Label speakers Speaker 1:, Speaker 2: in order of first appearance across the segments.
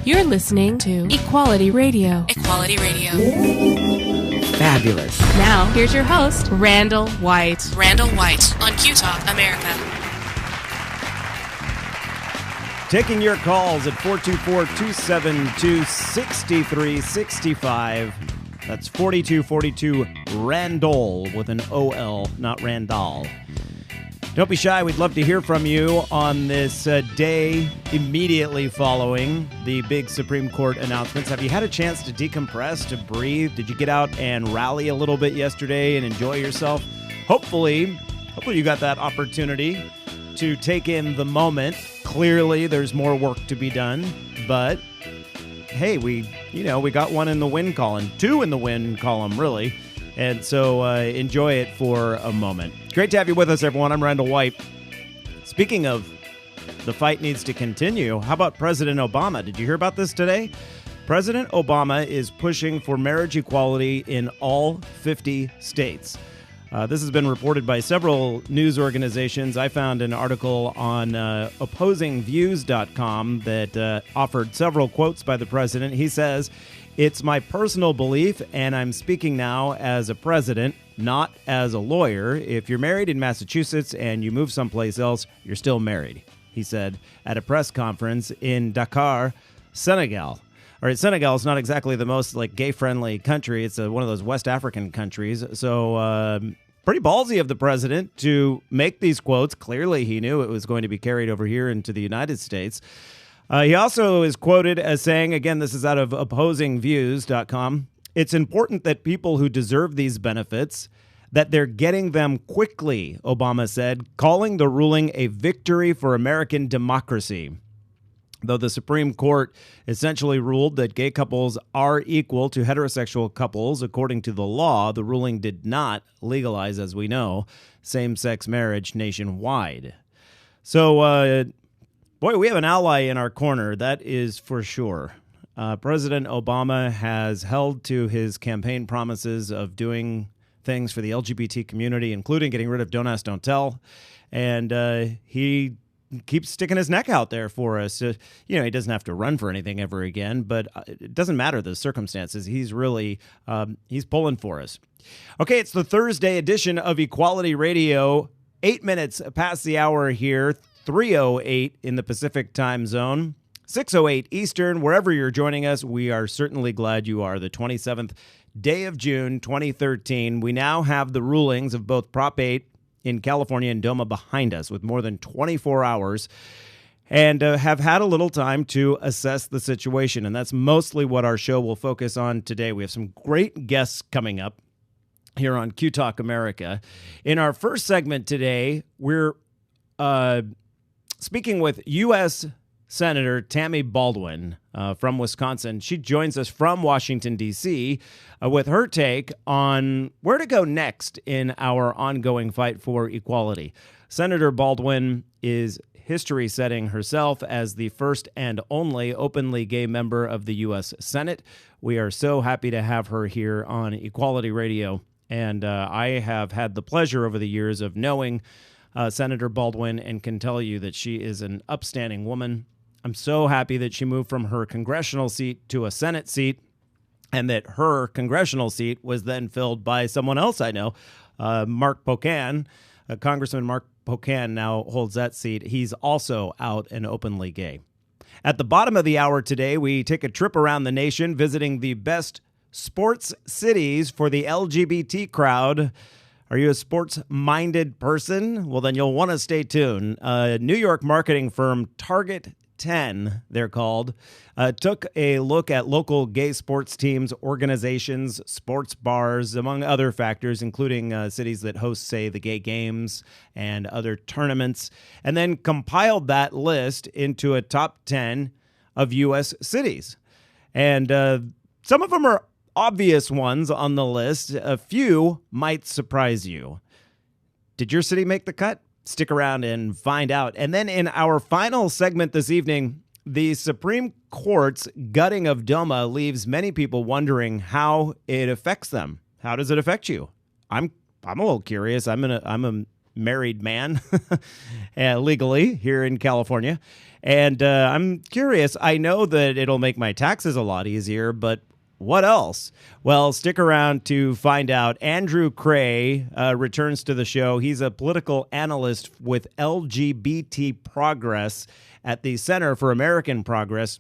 Speaker 1: You're listening to Equality Radio.
Speaker 2: Equality Radio.
Speaker 3: Fabulous.
Speaker 1: Now, here's your host, Randall White.
Speaker 2: Randall White on Q-Talk America.
Speaker 3: Taking your calls at 424-272-6365. That's 4242 Randall with an O-L, not Randall. Don't be shy. We'd love to hear from you on this day immediately following the big Supreme Court announcements. Have you had a chance to decompress, to breathe? Did you get out and rally a little bit yesterday and enjoy yourself? Hopefully you got that opportunity to take in the moment. Clearly, there's more work to be done, but hey, we got one in the win column, two in the win column, really. And so enjoy it for a moment. Great to have you with us, everyone. I'm Randall White. Speaking of the fight needs to continue, how about President Obama? Did you hear about this today? President Obama is pushing for marriage equality in all 50 states. This has been reported by several news organizations. I found an article on OpposingViews.com that offered several quotes by the president. He says, "It's my personal belief, and I'm speaking now as a president, not as a lawyer. If you're married in Massachusetts and you move someplace else, you're still married," he said at a press conference in Dakar, Senegal. All right, Senegal is not exactly the most gay-friendly country. It's one of those West African countries. So pretty ballsy of the president to make these quotes. Clearly, he knew it was going to be carried over here into the United States. He also is quoted as saying, again, this is out of OpposingViews.com, "It's important that people who deserve these benefits, that they're getting them quickly," Obama said, calling the ruling a victory for American democracy. Though the Supreme Court essentially ruled that gay couples are equal to heterosexual couples according to the law, the ruling did not legalize, as we know, same-sex marriage nationwide. So, boy, we have an ally in our corner, that is for sure. President Obama has held to his campaign promises of doing things for the LGBT community, including getting rid of Don't Ask, Don't Tell. And he keeps sticking his neck out there for us. He doesn't have to run for anything ever again, but it doesn't matter the circumstances. He's really, he's pulling for us. Okay, it's the Thursday edition of Equality Radio. 8 minutes past the hour here, 3:08 in the Pacific time zone, 6:08 Eastern. Wherever you're joining us, we are certainly glad you are. The 27th day of June, 2013. We now have the rulings of both Prop 8 in California and DOMA behind us with more than 24 hours and have had a little time to assess the situation. And that's mostly what our show will focus on today. We have some great guests coming up here on Q-Talk America. In our first segment today, we're speaking with U.S. Senator Tammy Baldwin from Wisconsin. She joins us from Washington, D.C., with her take on where to go next in our ongoing fight for equality. Senator Baldwin is history-setting herself as the first and only openly gay member of the U.S. Senate. We are so happy to have her here on Equality Radio, and I have had the pleasure over the years of knowing Senator Baldwin and can tell you that she is an upstanding woman. I'm so happy that she moved from her congressional seat to a Senate seat and that her congressional seat was then filled by someone else I know, Mark Pocan. Congressman Mark Pocan now holds that seat. He's also out and openly gay. At the bottom of the hour today, we take a trip around the nation visiting the best sports cities for the LGBT crowd. Are you a sports-minded person? Well, then you'll want to stay tuned. New York marketing firm Target 10, they're called, took a look at local gay sports teams, organizations, sports bars, among other factors, including cities that host, say, the gay games and other tournaments, and then compiled that list into a top 10 of U.S. cities. And some of them are obvious ones on the list. A few might surprise you. Did your city make the cut? Stick around and find out. And then in our final segment this evening, the Supreme Court's gutting of DOMA leaves many people wondering how it affects them. How does it affect you? I'm a little curious. I'm a married man legally here in California. And I'm curious. I know that it'll make my taxes a lot easier, but what else? Well, stick around to find out. Andrew Cray returns to the show. He's a political analyst with LGBT Progress at the Center for American Progress.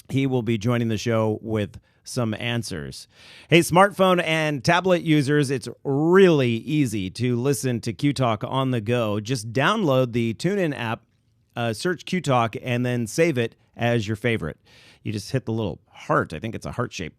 Speaker 3: He will be joining the show with some answers. Hey, smartphone and tablet users, it's really easy to listen to Q Talk on the go. Just download the TuneIn app, search Q Talk, and then save it as your favorite. You just hit the little heart. I think it's a heart shape.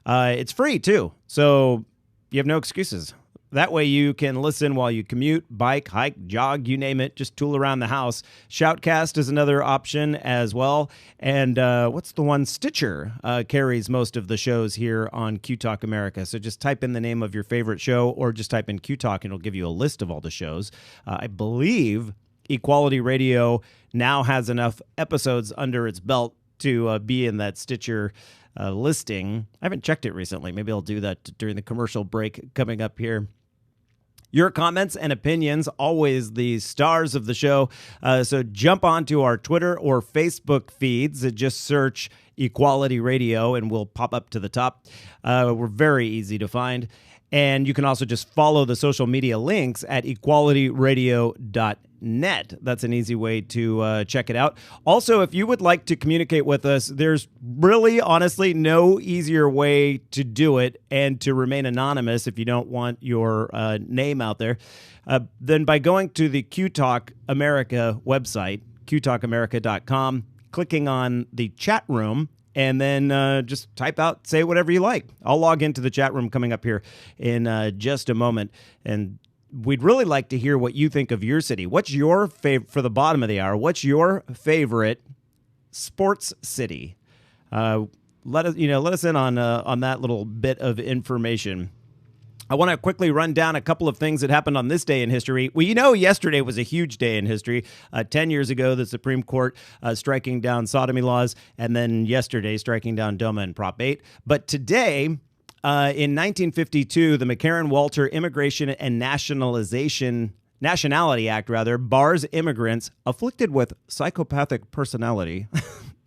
Speaker 3: It's free, too, so you have no excuses. That way you can listen while you commute, bike, hike, jog, you name it. Just tool around the house. Shoutcast is another option as well. And what's the one? Stitcher carries most of the shows here on Q Talk America. So just type in the name of your favorite show or just type in Q Talk and it'll give you a list of all the shows. I believe Equality Radio now has enough episodes under its belt to be in that Stitcher listing. I haven't checked it recently. Maybe I'll do that during the commercial break coming up here. Your comments and opinions, always the stars of the show. So jump onto our Twitter or Facebook feeds. Just search Equality Radio and we'll pop up to the top. We're very easy to find. And you can also just follow the social media links at equalityradio.net. That's an easy way to check it out. Also, if you would like to communicate with us, there's really, honestly, no easier way to do it and to remain anonymous if you don't want your name out there than by going to the Q Talk America website, qtalkamerica.com, clicking on the chat room, and then just type out, say whatever you like. I'll log into the chat room coming up here in just a moment. And we'd really like to hear what you think of your city. What's your favorite, for the bottom of the hour, what's your favorite sports city? Let us in on that little bit of information. I want to quickly run down a couple of things that happened on this day in history. Well, yesterday was a huge day in history. 10 years ago, the Supreme Court striking down sodomy laws, and then yesterday striking down DOMA and Prop 8. But today, in 1952, the McCarran-Walter Immigration and Nationality Act, bars immigrants afflicted with psychopathic personality.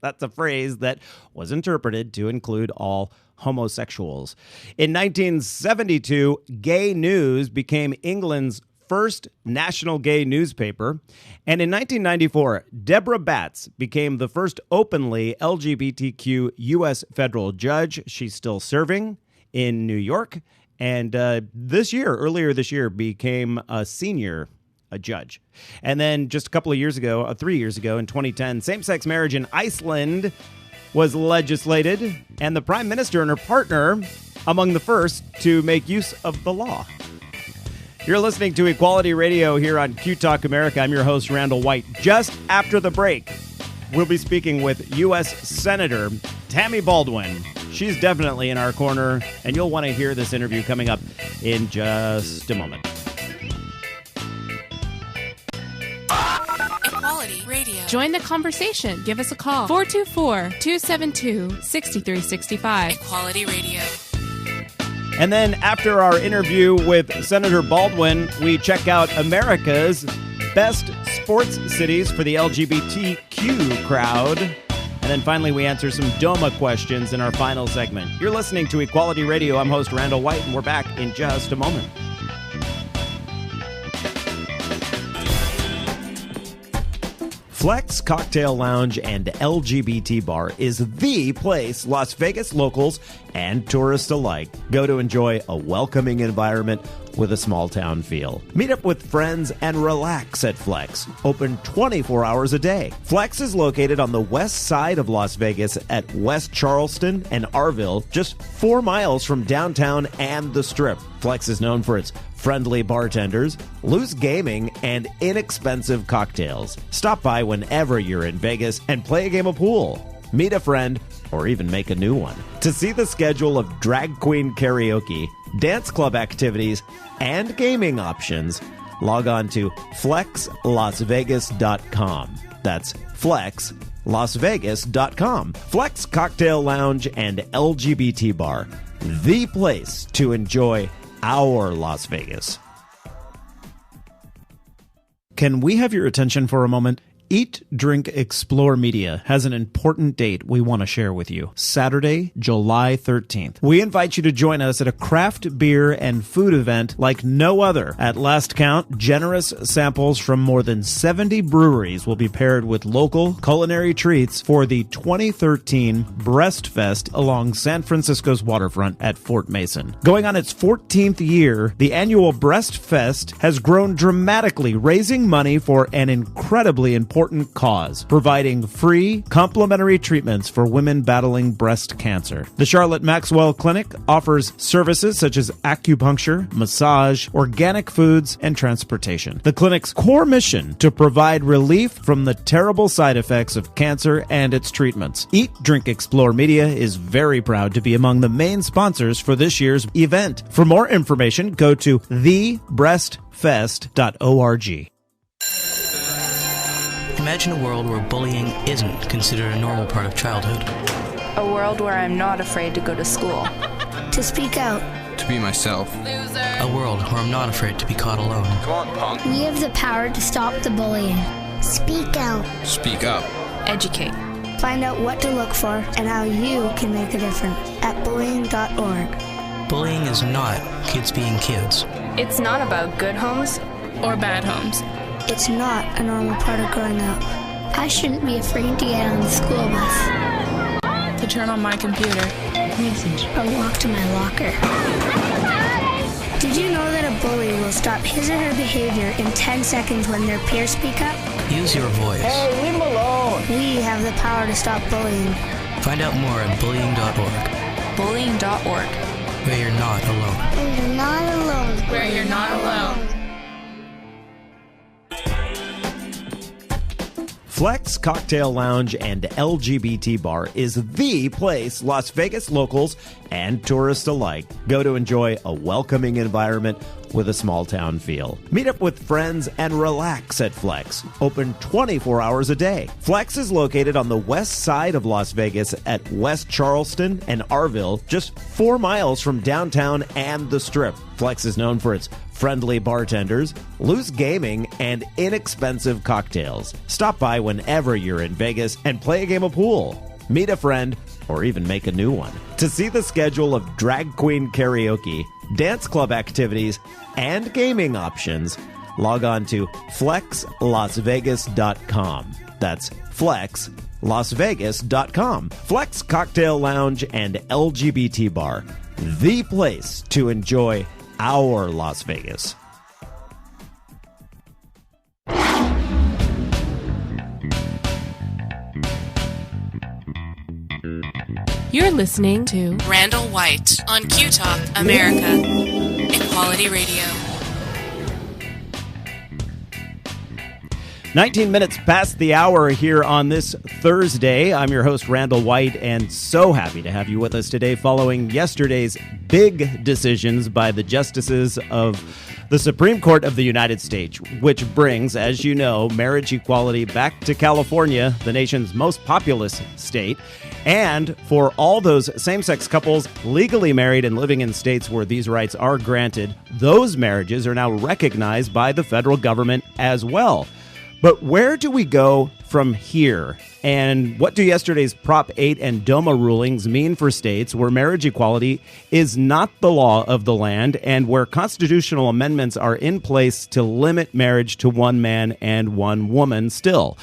Speaker 3: That's a phrase that was interpreted to include all homosexuals. In 1972, Gay News became England's first national gay newspaper. And in 1994, Deborah Batts became the first openly LGBTQ U.S. federal judge. She's still serving in New York. And earlier this year, became a senior judge. And then just a couple of years ago, 3 years ago, in 2010, same-sex marriage in Iceland was legislated, and the prime minister and her partner among the first to make use of the law. You're listening to Equality Radio here on Q Talk America. I'm your host, Randall White. Just after the break, we'll be speaking with U.S. Senator Tammy Baldwin. She's definitely in our corner, and you'll want to hear this interview coming up in just a moment.
Speaker 2: Radio.
Speaker 1: Join the conversation. Give us a call. 424-272-6365.
Speaker 2: Equality Radio.
Speaker 3: And then after our interview with Senator Baldwin, we check out America's best sports cities for the LGBTQ crowd. And then finally, we answer some DOMA questions in our final segment. You're listening to Equality Radio. I'm host Randall White, and we're back in just a moment. Flex Cocktail Lounge and LGBT Bar is the place Las Vegas locals and tourists alike go to enjoy a welcoming environment with a small town feel. Meet up with friends and relax at Flex, open 24 hours a day. Flex is located on the west side of Las Vegas at West Charleston and Arville, just 4 miles from downtown and the Strip. Flex is known for its friendly bartenders, loose gaming, and inexpensive cocktails. Stop by whenever you're in Vegas and play a game of pool, meet a friend, or even make a new one. To see the schedule of drag queen karaoke, dance club activities, and gaming options, log on to flexlasvegas.com. That's flexlasvegas.com. Flex Cocktail Lounge and LGBT Bar, the place to enjoy our Las Vegas. can we have your attention for a moment? Eat, Drink, Explore Media has an important date we want to share with you. Saturday, July 13th. We invite you to join us at a craft beer and food event like no other. At last count, generous samples from more than 70 breweries will be paired with local culinary treats for the 2013 Breast Fest along San Francisco's waterfront at Fort Mason. Going on its 14th year, the annual Breast Fest has grown dramatically, raising money for an incredibly important cause, providing free, complimentary treatments for women battling breast cancer. The Charlotte Maxwell Clinic offers services such as acupuncture, massage, organic foods, and transportation. The clinic's core mission to provide relief from the terrible side effects of cancer and its treatments. Eat, Drink, Explore Media is very proud to be among the main sponsors for this year's event. For more information, go to thebreastfest.org.
Speaker 4: Imagine a world where bullying isn't considered a normal part of childhood.
Speaker 5: A world where I'm not afraid to go to school.
Speaker 6: To speak out.
Speaker 7: To be myself.
Speaker 4: A world where I'm not afraid to be caught alone.
Speaker 7: Come on, punk.
Speaker 6: We have the power to stop the bullying. Speak out.
Speaker 7: Speak up.
Speaker 5: Educate.
Speaker 6: Find out what to look for and how you can make a difference at bullying.org.
Speaker 4: Bullying is not kids being kids.
Speaker 5: It's not about good homes
Speaker 1: Or bad homes.
Speaker 6: It's not a normal part of growing up. I shouldn't be afraid to get on the school bus.
Speaker 1: To turn on my computer.
Speaker 6: Or walk to my locker. Did you know that a bully will stop his or her behavior in 10 seconds when their peers speak up?
Speaker 4: Use your voice.
Speaker 8: Hey, leave him alone.
Speaker 6: We have the power to stop bullying.
Speaker 4: Find out more at bullying.org.
Speaker 5: bullying.org.
Speaker 4: Where you're not alone.
Speaker 6: And you're not alone.
Speaker 1: Where you're not alone.
Speaker 3: Flex Cocktail Lounge and LGBT Bar is the place Las Vegas locals and tourists alike go to enjoy a welcoming environment with a small town feel. Meet up with friends and relax at Flex, open 24 hours a day. Flex is located on the west side of Las Vegas at West Charleston and Arville, just 4 miles from downtown and the Strip. Flex is known for its friendly bartenders, loose gaming, and inexpensive cocktails. Stop by whenever you're in Vegas and play a game of pool, meet a friend, or even make a new one. To see the schedule of drag queen karaoke, dance club activities, and gaming options, log on to flexlasvegas.com. That's flexlasvegas.com. Flex Cocktail Lounge and LGBT Bar, the place to enjoy our Las Vegas.
Speaker 1: You're listening to
Speaker 2: Randall White on Q Talk America. Equality Radio.
Speaker 3: 19 minutes past the hour here on this Thursday. I'm your host, Randall White, and so happy to have you with us today following yesterday's big decisions by the justices of the Supreme Court of the United States, which brings, as you know, marriage equality back to California, the nation's most populous state. And for all those same-sex couples legally married and living in states where these rights are granted, those marriages are now recognized by the federal government as well. But where do we go from here? And what do yesterday's Prop 8 and DOMA rulings mean for states where marriage equality is not the law of the land and where constitutional amendments are in place to limit marriage to one man and one woman still?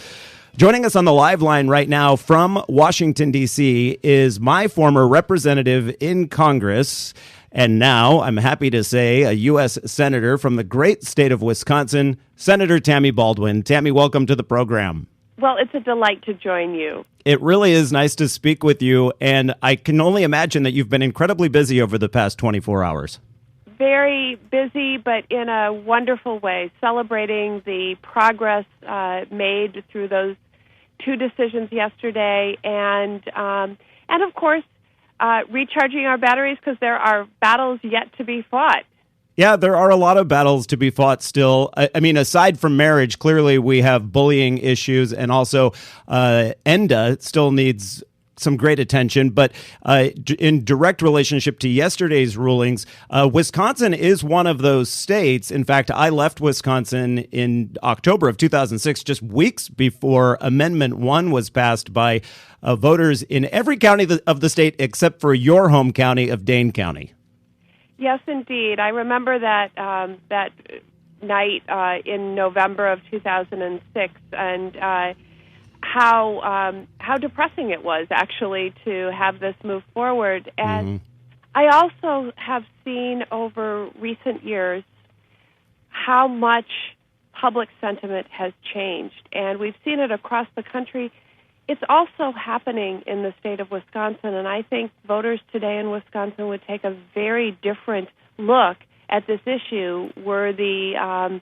Speaker 3: Joining us on the live line right now from Washington, D.C. is my former representative in Congress, and now I'm happy to say a U.S. Senator from the great state of Wisconsin, Senator Tammy Baldwin. Tammy, welcome to the program.
Speaker 9: Well, it's a delight to join you.
Speaker 3: It really is nice to speak with you, and I can only imagine that you've been incredibly busy over the past 24 hours.
Speaker 9: Very busy, but in a wonderful way, celebrating the progress made through those two decisions yesterday, and of course, recharging our batteries because there are battles yet to be fought.
Speaker 3: Yeah, there are a lot of battles to be fought still. I mean, aside from marriage, clearly we have bullying issues, and also ENDA still needs some great attention, but in direct relationship to yesterday's rulings, Wisconsin is one of those states. In fact, I left Wisconsin in October of 2006, just weeks before Amendment 1 was passed by voters in every county of the state except for your home county of Dane County.
Speaker 9: Yes, indeed. I remember that that night in November of 2006, and how depressing it was actually to have this move forward. And I also have seen over recent years how much public sentiment has changed, and we've seen it across the country. It's also happening in the state of Wisconsin, and I think voters today in Wisconsin would take a very different look at this issue were the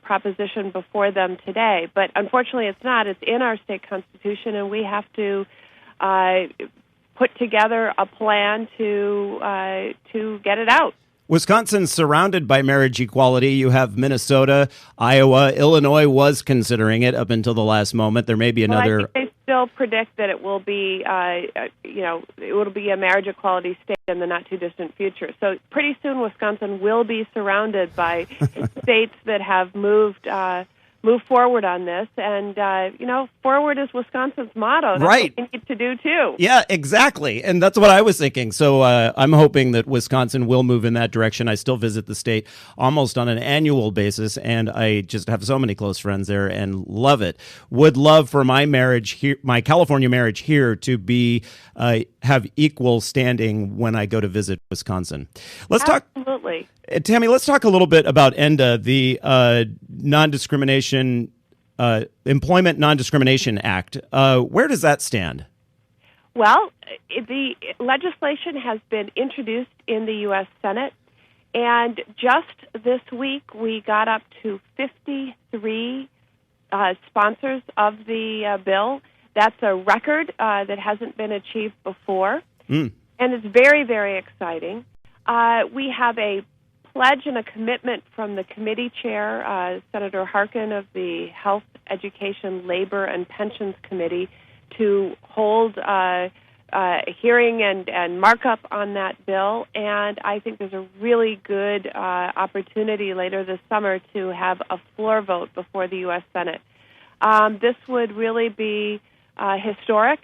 Speaker 9: proposition before them today. But unfortunately, it's not. It's in our state constitution, and we have to put together a plan to get it out.
Speaker 3: Wisconsin's surrounded by marriage equality. You have Minnesota, Iowa, Illinois was considering it up until the last moment. There may be another.
Speaker 9: Well, I think they still predict that it will be, it will be a marriage equality state in the not too distant future. So pretty soon, Wisconsin will be surrounded by states that have moved forward on this, and forward is Wisconsin's motto. That's
Speaker 3: right.
Speaker 9: What we need to do too.
Speaker 3: Yeah, exactly, and that's what I was thinking. So I'm hoping that Wisconsin will move in that direction. I still visit the state almost on an annual basis, and I just have so many close friends there and love it. Would love for my marriage here, my California marriage here, to be have equal standing when I go to visit Wisconsin. Let's talk.
Speaker 9: Absolutely.
Speaker 3: Tammy, let's talk a little bit about ENDA, the Employment Non-Discrimination Act. Where does that stand?
Speaker 9: Well, the legislation has been introduced in the U.S. Senate, and just this week we got up to 53 sponsors of the bill. That's a record that hasn't been achieved before, and it's very, very exciting. We have a pledge and a commitment from the committee chair, Senator Harkin of the Health, Education, Labor, and Pensions Committee, to hold a hearing and markup on that bill. And I think there's a really good opportunity later this summer to have a floor vote before the U.S. Senate. This would really be historic.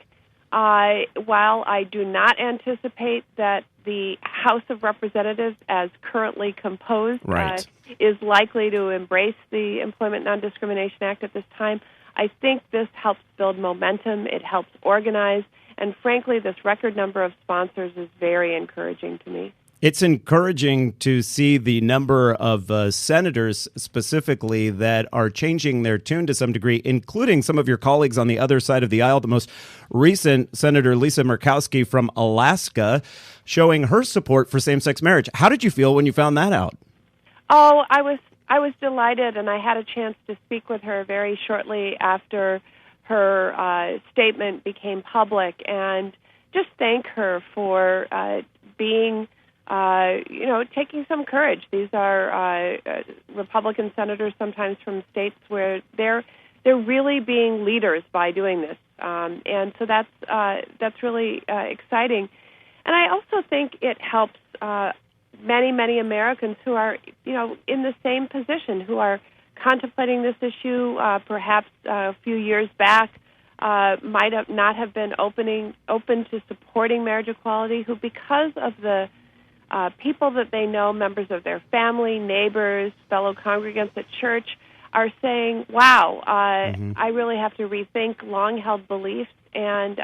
Speaker 9: While I do not anticipate that the House of Representatives, as currently composed, is likely to embrace the Employment Non-Discrimination Act at this time, I think this helps build momentum, it helps organize, and frankly, this record number of sponsors is very encouraging to me.
Speaker 3: It's encouraging to see the number of senators specifically that are changing their tune to some degree, including some of your colleagues on the other side of the aisle. The most recent, Senator Lisa Murkowski from Alaska, showing her support for same-sex marriage. How did you feel when you found that out?
Speaker 9: Oh, I was delighted, and I had a chance to speak with her very shortly after her statement became public, and just thank her for being taking some courage. These are Republican senators, sometimes from states where they're really being leaders by doing this, and so that's really exciting. And I also think it helps many Americans who are in the same position, who are contemplating this issue. Perhaps a few years back might have not have been open to supporting marriage equality, who, because of the people that they know, members of their family, neighbors, fellow congregants at church, are saying, wow, I really have to rethink long-held beliefs, and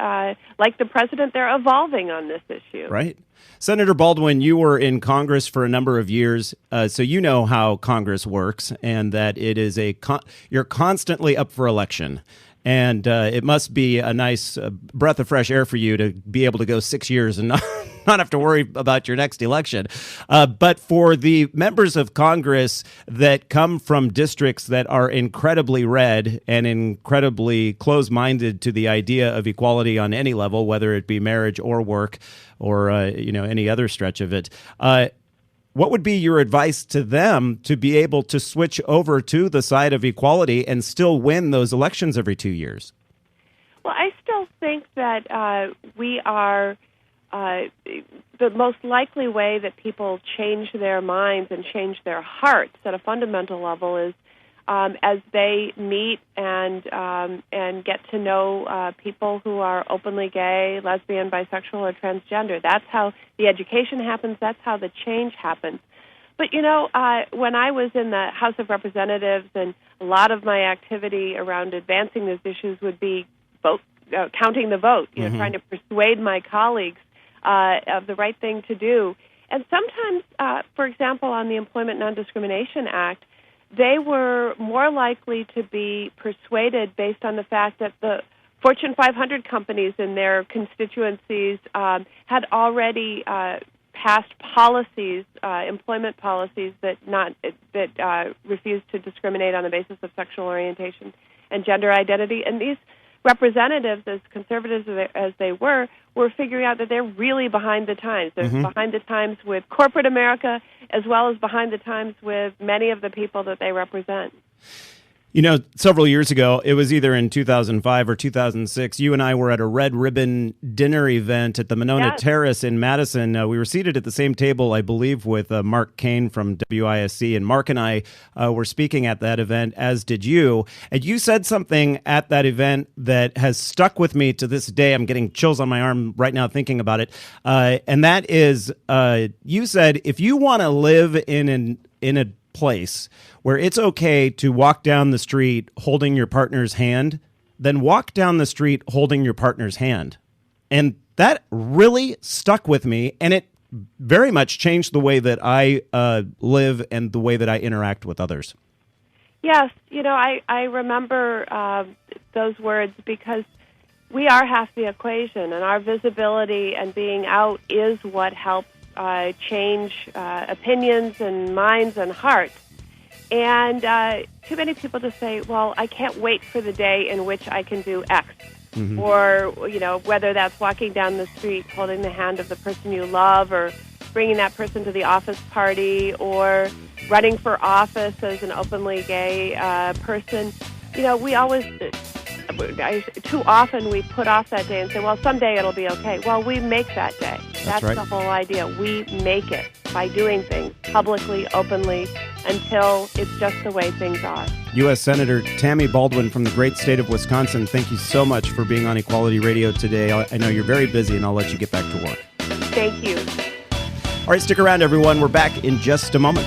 Speaker 9: like the president, they're evolving on this issue.
Speaker 3: Right. Senator Baldwin, you were in Congress for a number of years, so you know how Congress works, and that it is you're constantly up for election. And it must be a nice breath of fresh air for you to be able to go 6 years and not have to worry about your next election. But for the members of Congress that come from districts that are incredibly red and incredibly close-minded to the idea of equality on any level, whether it be marriage or work or any other stretch of it, what would be your advice to them to be able to switch over to the side of equality and still win those elections every 2 years?
Speaker 9: Well, I still think that we are the most likely way that people change their minds and change their hearts at a fundamental level is as they meet and get to know people who are openly gay, lesbian, bisexual, or transgender. That's how the education happens. That's how the change happens. But, when I was in the House of Representatives, and a lot of my activity around advancing these issues would be counting the vote, trying to persuade my colleagues of the right thing to do. And sometimes, for example, on the Employment Non-Discrimination Act, they were more likely to be persuaded based on the fact that the Fortune 500 companies in their constituencies had already passed policies, employment policies that refused to discriminate on the basis of sexual orientation and gender identity. And these representatives, as conservatives as they were figuring out that they're really behind the times. They're behind the times with corporate America as well as behind the times with many of the people that they represent.
Speaker 3: Several years ago, it was either in 2005 or 2006, you and I were at a red ribbon dinner event at the Monona Terrace in Madison. We were seated at the same table, I believe, with Mark Kane from WISC, and Mark and I were speaking at that event, as did you. And you said something at that event that has stuck with me to this day. I'm getting chills on my arm right now thinking about it. And that is, you said, if you want to live in a place where it's okay to walk down the street holding your partner's hand, then walk down the street holding your partner's hand. And that really stuck with me, and it very much changed the way that I live and the way that I interact with others.
Speaker 9: Yes, I remember those words because we are half the equation, and our visibility and being out is what helps change opinions and minds and hearts. And too many people just say, well, I can't wait for the day in which I can do X. Or, whether that's walking down the street, holding the hand of the person you love, or bringing that person to the office party, or running for office as an openly gay person. We always... too often we put off that day and say, well, someday it'll be okay. Well, we make that day. That's right. The whole idea. We make it by doing things publicly, openly, until it's just the way things are.
Speaker 3: U.S. Senator Tammy Baldwin from the great state of Wisconsin, thank you so much for being on Equality Radio today. I know you're very busy, and I'll let you get back to work.
Speaker 9: Thank you.
Speaker 3: All right, stick around, everyone. We're back in just a moment.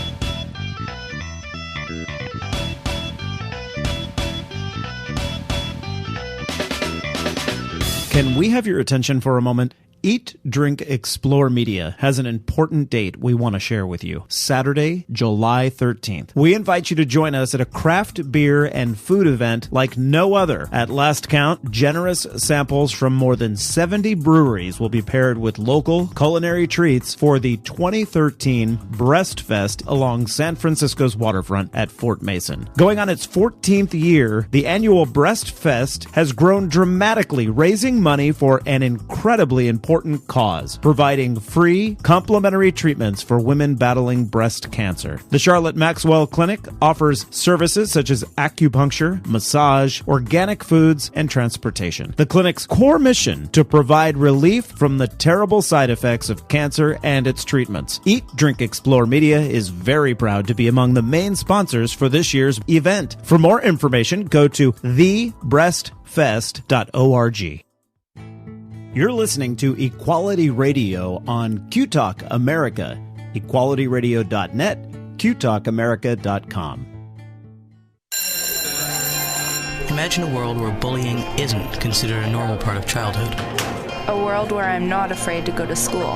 Speaker 3: Can we have your attention for a moment? Eat, Drink, Explore Media has an important date we want to share with you. Saturday, July 13th. We invite you to join us at a craft beer and food event like no other. At last count, generous samples from more than 70 breweries will be paired with local culinary treats for the 2013 Breast Fest along San Francisco's waterfront at Fort Mason. Going on its 14th year, the annual Breast Fest has grown dramatically, raising money for an incredibly important cause, providing free, complimentary treatments for women battling breast cancer. The Charlotte Maxwell Clinic offers services such as acupuncture, massage, organic foods, and transportation. The clinic's core mission to provide relief from the terrible side effects of cancer and its treatments. Eat, Drink, Explore Media is very proud to be among the main sponsors for this year's event. For more information, go to thebreastfest.org. You're listening to Equality Radio on QTalk America, equalityradio.net, qtalkamerica.com.
Speaker 4: Imagine a world where bullying isn't considered a normal part of childhood.
Speaker 5: A world where I'm not afraid to go to school.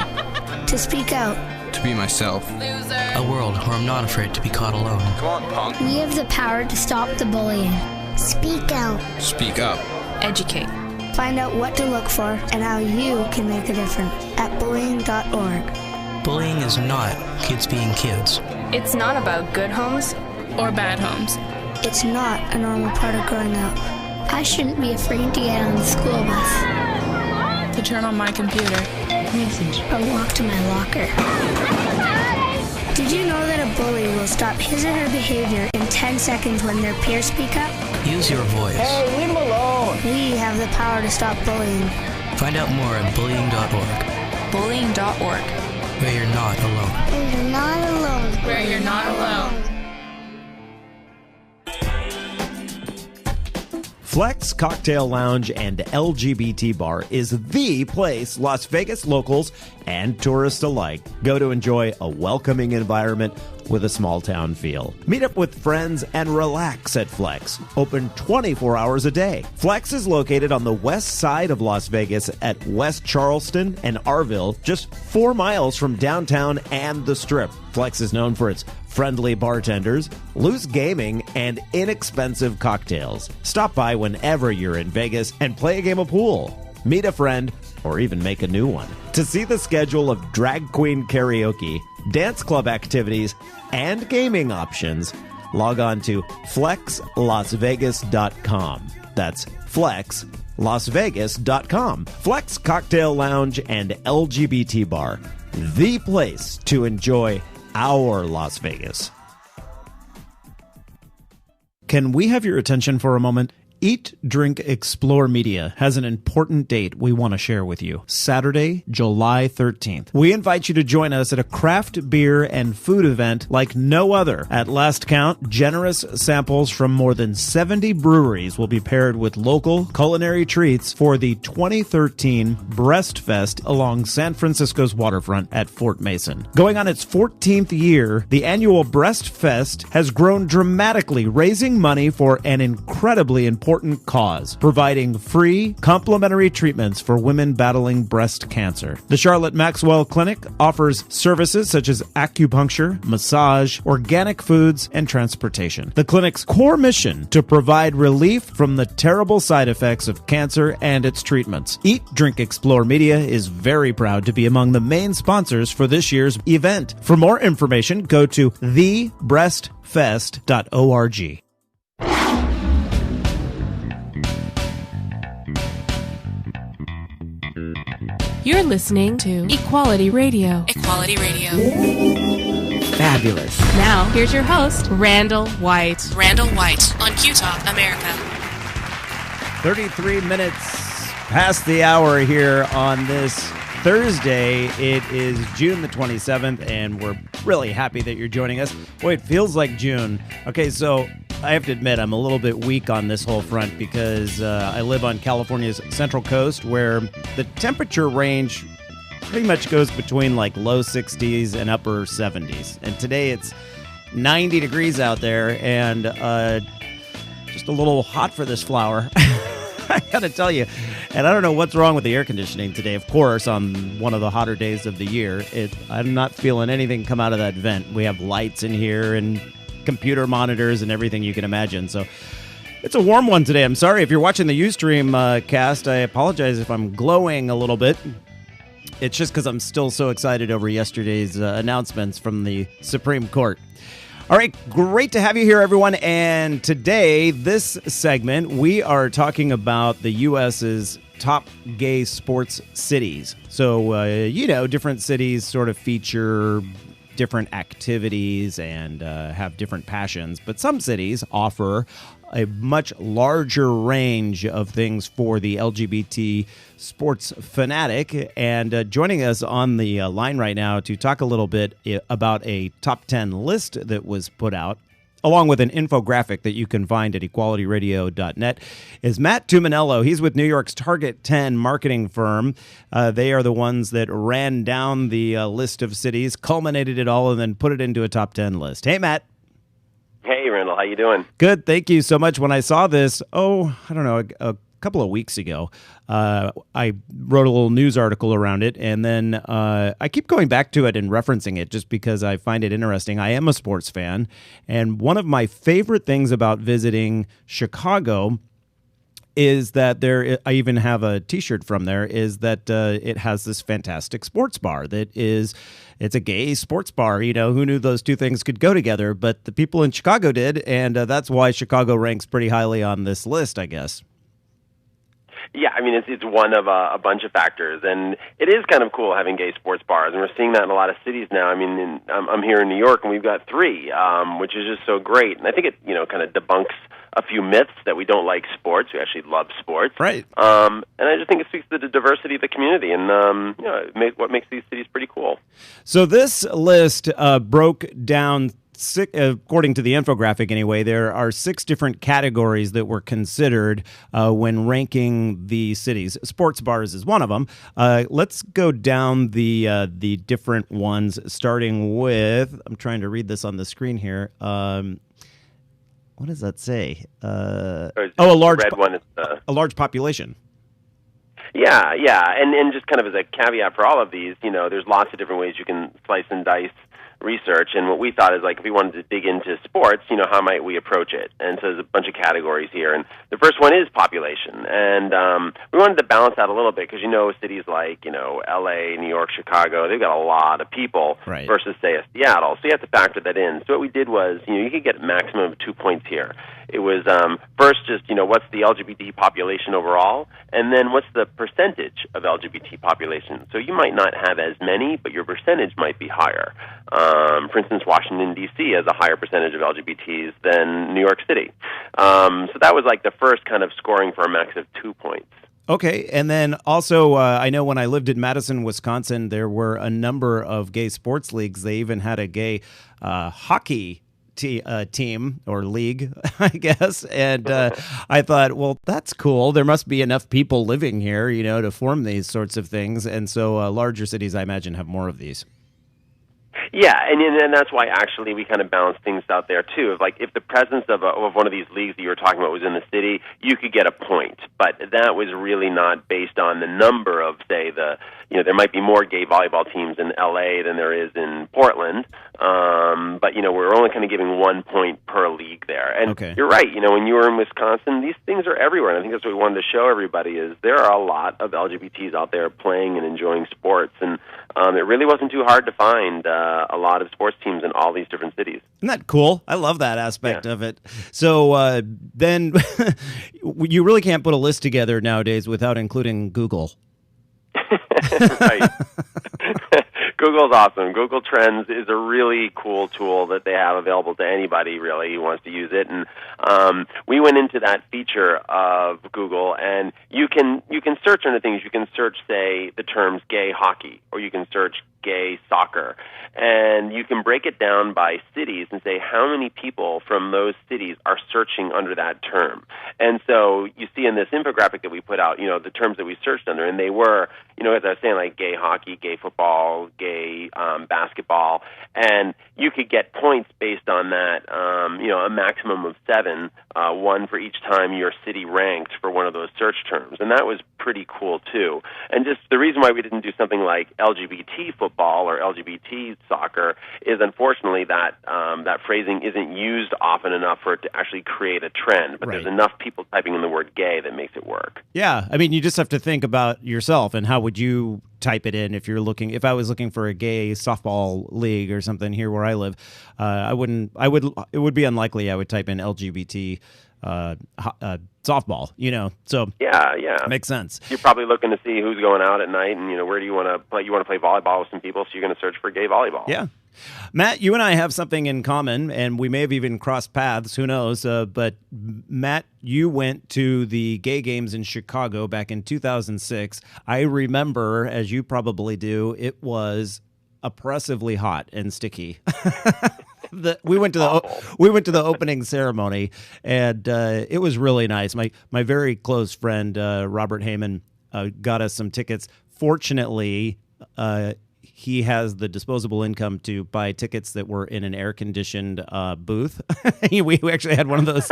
Speaker 6: To speak out.
Speaker 7: To be myself.
Speaker 4: A world where I'm not afraid to be caught alone.
Speaker 7: Come on, punk.
Speaker 6: We have the power to stop the bullying. Speak out.
Speaker 7: Speak up.
Speaker 5: Educate.
Speaker 6: Find out what to look for and how you can make a difference at bullying.org.
Speaker 4: Bullying is not kids being kids.
Speaker 5: It's not about good homes
Speaker 1: or bad homes.
Speaker 6: It's not a normal part of growing up. I shouldn't be afraid to get on the school bus.
Speaker 1: To turn on my computer.
Speaker 6: Message. Or walk to my locker. Did you know that a bully will stop his or her behavior in 10 seconds when their peers speak up?
Speaker 4: Use your voice.
Speaker 8: Hey, leave him alone.
Speaker 6: We have the power to stop bullying.
Speaker 4: Find out more at bullying.org,
Speaker 5: Bullying.org.
Speaker 4: where you're not alone.
Speaker 6: You're not alone.
Speaker 1: Where you're not alone.
Speaker 3: Flex Cocktail Lounge and LGBT Bar is the place Las Vegas locals and tourists alike go to enjoy a welcoming environment with a small town feel. Meet up with friends and relax at Flex. Open 24 hours a day. Flex is located on the west side of Las Vegas at West Charleston and Arville, just 4 miles from downtown and the Strip. Flex is known for its friendly bartenders, loose gaming, and inexpensive cocktails. Stop by whenever you're in Vegas and play a game of pool. Meet a friend, or even make a new one. To see the schedule of drag queen karaoke, dance club activities, and gaming options, log on to flexlasvegas.com. That's flexlasvegas.com. Flex Cocktail Lounge and LGBT Bar, the place to enjoy our Las Vegas. Can we have your attention for a moment? Eat, Drink, Explore Media has an important date we want to share with you. Saturday, July 13th. We invite you to join us at a craft beer and food event like no other. At last count, generous samples from more than 70 breweries will be paired with local culinary treats for the 2013 Breast Fest along San Francisco's waterfront at Fort Mason. Going on its 14th year, the annual Breast Fest has grown dramatically, raising money for an incredibly important cause, providing free, complimentary treatments for women battling breast cancer. The Charlotte Maxwell Clinic offers services such as acupuncture, massage, organic foods, and transportation. The clinic's core mission to provide relief from the terrible side effects of cancer and its treatments. Eat, Drink, Explore Media is very proud to be among the main sponsors for this year's event. For more information, go to thebreastfest.org.
Speaker 1: You're listening to Equality Radio.
Speaker 2: Equality Radio.
Speaker 8: Fabulous.
Speaker 1: Now, here's your host, Randall White.
Speaker 2: Randall White on Q Talk America.
Speaker 3: 33 minutes past the hour here on this Thursday. It is June the 27th, and we're really happy that you're joining us. Boy, it feels like June. Okay, so I have to admit I'm a little bit weak on this whole front because I live on California's Central Coast, where the temperature range pretty much goes between like low 60s and upper 70s. And today it's 90 degrees out there and just a little hot for this flower. I gotta tell you. And I don't know what's wrong with the air conditioning today. Of course, on one of the hotter days of the year, I'm not feeling anything come out of that vent. We have lights in here and computer monitors and everything you can imagine. So it's a warm one today. I'm sorry if you're watching the Ustream cast. I apologize if I'm glowing a little bit. It's just because I'm still so excited over yesterday's announcements from the Supreme Court. All right, great to have you here, everyone. And today, this segment, we are talking about the U.S.'s top gay sports cities. So, different cities sort of feature different activities and have different passions. But some cities offer a much larger range of things for the LGBT sports fanatic. And joining us on the line right now to talk a little bit about a top 10 list that was put out, along with an infographic that you can find at equalityradio.net, is Matt Tuminello. He's with New York's Target 10 marketing firm. They are the ones that ran down the list of cities, culminated it all, and then put it into a top 10 list. Hey, Matt.
Speaker 10: Hey, Randall. How you doing?
Speaker 3: Good. Thank you so much. When I saw this, a couple of weeks ago, I wrote a little news article around it, and then I keep going back to it and referencing it just because I find it interesting. I am a sports fan, and one of my favorite things about visiting Chicago is that I even have a T-shirt from there, is that it has this fantastic sports bar it's a gay sports bar. You know, who knew those two things could go together? But the people in Chicago did, and that's why Chicago ranks pretty highly on this list, I guess.
Speaker 10: Yeah, I mean, it's one of a bunch of factors, and it is kind of cool having gay sports bars, and we're seeing that in a lot of cities now. I mean, I'm here in New York, and we've got 3, which is just so great, and I think it, kind of debunks a few myths that we don't like sports. We actually love sports.
Speaker 3: Right.
Speaker 10: And I just think it speaks to the diversity of the community, and what makes these cities pretty cool.
Speaker 3: So this list broke down. According to the infographic anyway, there are 6 different categories that were considered when ranking the cities. Sports bars is one of them. Let's go down the different ones, starting with, I'm trying to read this on the screen here. What does that say? A large
Speaker 10: red one is
Speaker 3: a large population.
Speaker 10: Yeah, and just kind of as a caveat for all of these, there's lots of different ways you can slice and dice research, and what we thought is, like, if we wanted to dig into sports, how might we approach it? And so there's a bunch of categories here, and the first one is population, and we wanted to balance that a little bit, because cities like LA, New York, Chicago, they've got a lot of people versus, say, a Seattle, so you have to factor that in. So what we did was, you could get a maximum of 2 points here. It was first just, what's the LGBT population overall, and then what's the percentage of LGBT population. So you might not have as many, but your percentage might be higher. For instance, Washington, D.C. has a higher percentage of LGBTs than New York City. So that was like the first kind of scoring for a max of 2 points.
Speaker 3: Okay, and then also, I know when I lived in Madison, Wisconsin, there were a number of gay sports leagues. They even had a gay hockey team or league, I guess. And I thought, well, that's cool. There must be enough people living here, to form these sorts of things. And so larger cities, I imagine, have more of these.
Speaker 10: Yeah, and that's why actually we kind of balance things out there too. If the presence of one of these leagues that you were talking about was in the city, you could get a point. But that was really not based on the number of, say, there might be more gay volleyball teams in LA than there is in Portland. But we're only kind of giving 1 point per league there. And You're right. When you were in Wisconsin, these things are everywhere. And I think that's what we wanted to show everybody is there are a lot of LGBTs out there playing and enjoying sports, and it really wasn't too hard to find a lot of sports teams in all these different cities.
Speaker 3: Isn't that cool? I love that aspect of it. So then you really can't put a list together nowadays without including Google.
Speaker 10: Right. Google's awesome. Google Trends is a really cool tool that they have available to anybody, really, who wants to use it. And we went into that feature of Google, and you can search under things. You can search, say, the terms gay hockey, or you can search gay soccer. And you can break it down by cities and say how many people from those cities are searching under that term. And so you see in this infographic that we put out, the terms that we searched under, and they were, as I was saying, like gay hockey, gay football, gay basketball, and you could get points based on that, a maximum of 7, one for each time your city ranked for one of those search terms. And that was pretty cool, too. And just the reason why we didn't do something like LGBT football or LGBT soccer is, unfortunately, that that phrasing isn't used often enough for it to actually create a trend. But there's enough people typing in the word gay that makes it work.
Speaker 3: Yeah, I mean, you just have to think about yourself and how would you type it in if I was looking for a gay softball league or something here where I live. It would be unlikely I would type in LGBT softball, so
Speaker 10: yeah,
Speaker 3: makes sense.
Speaker 10: You're probably looking to see who's going out at night, and where do you want to play? You want to play volleyball with some people, so you're going to search for gay volleyball.
Speaker 3: Yeah. Matt, you and I have something in common, and we may have even crossed paths. Who knows? But Matt, you went to the gay games in Chicago back in 2006. I remember, as you probably do, it was oppressively hot and sticky. We went to the opening ceremony, and it was really nice. My very close friend Robert Heyman got us some tickets. Fortunately, he has the disposable income to buy tickets that were in an air-conditioned booth. We actually had one of those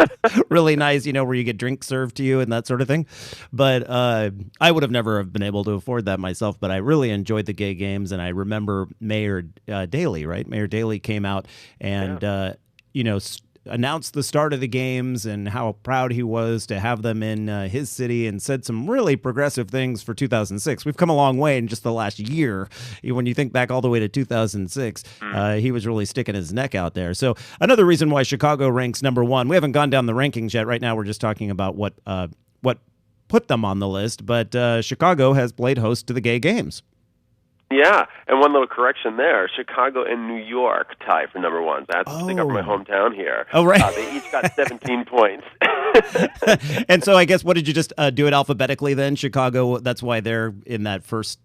Speaker 3: really nice, where you get drinks served to you and that sort of thing. But I would have never have been able to afford that myself. But I really enjoyed the gay games, and I remember Mayor Daley, right? Mayor Daley came out and, announced the start of the games and how proud he was to have them in his city, and said some really progressive things for 2006. We've come a long way in just the last year. When you think back all the way to 2006, he was really sticking his neck out there. So another reason why Chicago ranks number 1. We haven't gone down the rankings yet. Right now we're just talking about what put them on the list, but Chicago has played host to the gay games.
Speaker 10: Yeah, and one little correction there. Chicago and New York tie for number one. That's they got my hometown here.
Speaker 3: Oh, right.
Speaker 10: They each got 17 points.
Speaker 3: And so I guess, what did you just do it alphabetically then? Chicago, that's why they're in that first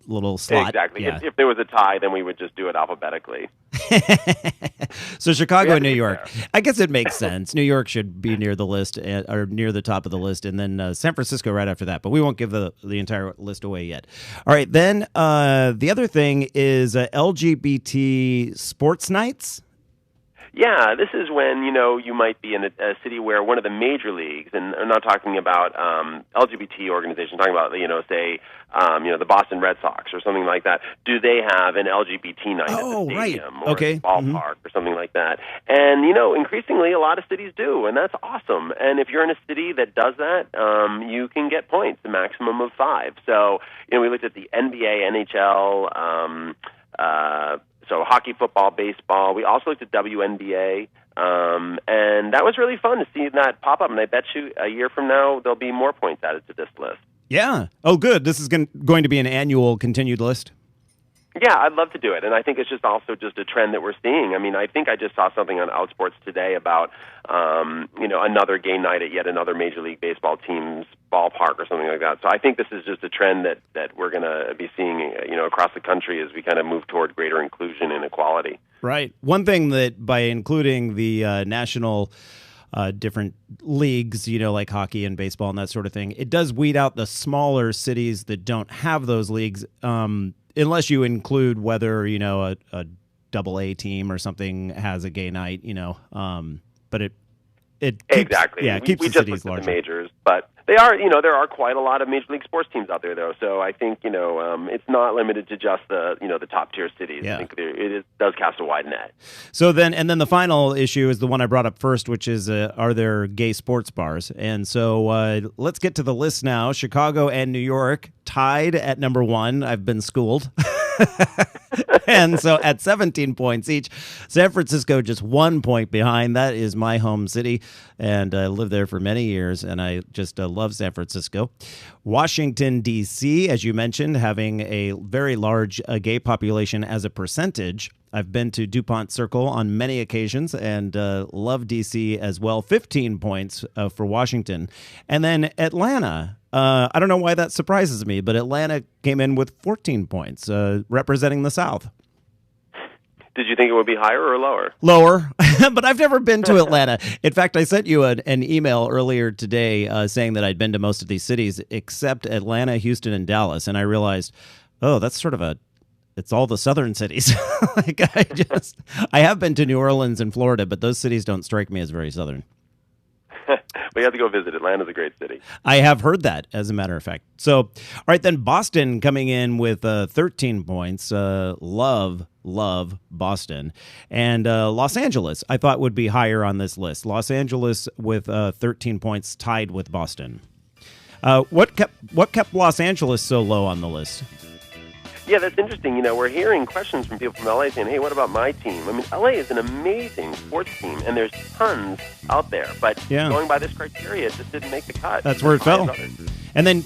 Speaker 3: little slot.
Speaker 10: Exactly.
Speaker 3: Yeah.
Speaker 10: If there was a tie, then we would just do it alphabetically.
Speaker 3: So Chicago and New York. I guess it makes sense. New York should be near the list, or near the top of the list, and then San Francisco right after that. But we won't give the entire list away yet. All right, then the other thing is LGBT sports nights.
Speaker 10: Yeah, this is when, you might be in a city where one of the major leagues, and I'm not talking about LGBT organizations, I'm talking about, say, the Boston Red Sox or something like that. Do they have an LGBT night at the stadium or the ballpark or something like that? And, increasingly a lot of cities do, and that's awesome. And if you're in a city that does that, you can get points, the maximum of 5. So, we looked at the NBA, NHL, so hockey, football, baseball. We also looked at WNBA, and that was really fun to see that pop up. And I bet you a year from now, there'll be more points added to this list.
Speaker 3: Yeah. Oh, good. This is going to be an annual continued list.
Speaker 10: Yeah, I'd love to do it, and I think it's just also just a trend that we're seeing. I mean, I think I just saw something on Outsports today about, another gay night at yet another Major League Baseball team's ballpark or something like that. So I think this is just a trend that we're going to be seeing, across the country as we kind of move toward greater inclusion and equality.
Speaker 3: Right. One thing that by including the national different leagues, like hockey and baseball and that sort of thing, it does weed out the smaller cities that don't have those leagues. Unless you include whether, a AA team or something has a gay night, but it keeps,
Speaker 10: exactly.
Speaker 3: Yeah, it keeps
Speaker 10: we
Speaker 3: the
Speaker 10: just
Speaker 3: cities
Speaker 10: looked at
Speaker 3: larger.
Speaker 10: the majors, but they are, there are quite a lot of Major League sports teams out there, though. So I think, it's not limited to just the top tier cities.
Speaker 3: Yeah.
Speaker 10: I think it does cast a wide net.
Speaker 3: So then the final issue is the one I brought up first, which is, are there gay sports bars? And so let's get to the list now. Chicago and New York tied at number 1. I've been schooled. And so at 17 points each, San Francisco just 1 point behind. That is my home city, and I lived there for many years, and I just love San Francisco. Washington, D.C., as you mentioned, having a very large gay population as a percentage. I've been to DuPont Circle on many occasions and love D.C. as well. 15 points for Washington. And then Atlanta. I don't know why that surprises me, but Atlanta came in with 14 points, representing the South.
Speaker 10: Did you think it would be higher or lower?
Speaker 3: Lower, but I've never been to Atlanta. In fact, I sent you an email earlier today saying that I'd been to most of these cities except Atlanta, Houston, and Dallas, and I realized, that's sort of it's all the southern cities. I have been to New Orleans and Florida, but those cities don't strike me as very southern.
Speaker 10: But you have to go visit. Atlanta's a great city.
Speaker 3: I have heard that, as a matter of fact. So, all right, then Boston coming in with 13 points. Love Boston. And Los Angeles, I thought, would be higher on this list. Los Angeles with 13 points, tied with Boston. What kept Los Angeles so low on the list?
Speaker 10: Yeah, that's interesting. We're hearing questions from people from LA saying, hey, what about my team? I mean, LA is an amazing sports team, and there's tons out there. But going by this criteria, it just didn't make the cut.
Speaker 3: That's where it fell. And then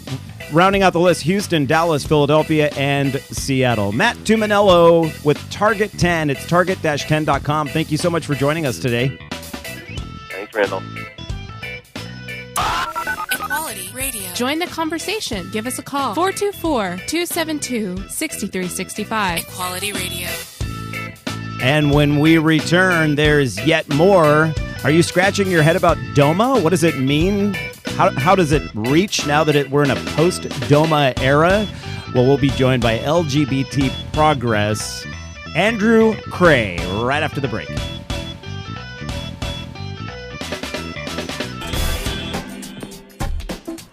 Speaker 3: rounding out the list, Houston, Dallas, Philadelphia, and Seattle. Matt Tuminello with Target 10. It's target-10.com. Thank you so much for joining us today.
Speaker 10: Thanks, Randall.
Speaker 2: Equality Radio.
Speaker 1: Join the conversation. Give us a call. 424-272-6365.
Speaker 2: Equality Radio.
Speaker 3: And when we return, there's yet more. Are you scratching your head about DOMA? What does it mean? How does it reach now that we're in a post-DOMA era? Well, we'll be joined by LGBT Progress, Andrew Cray, right after the break.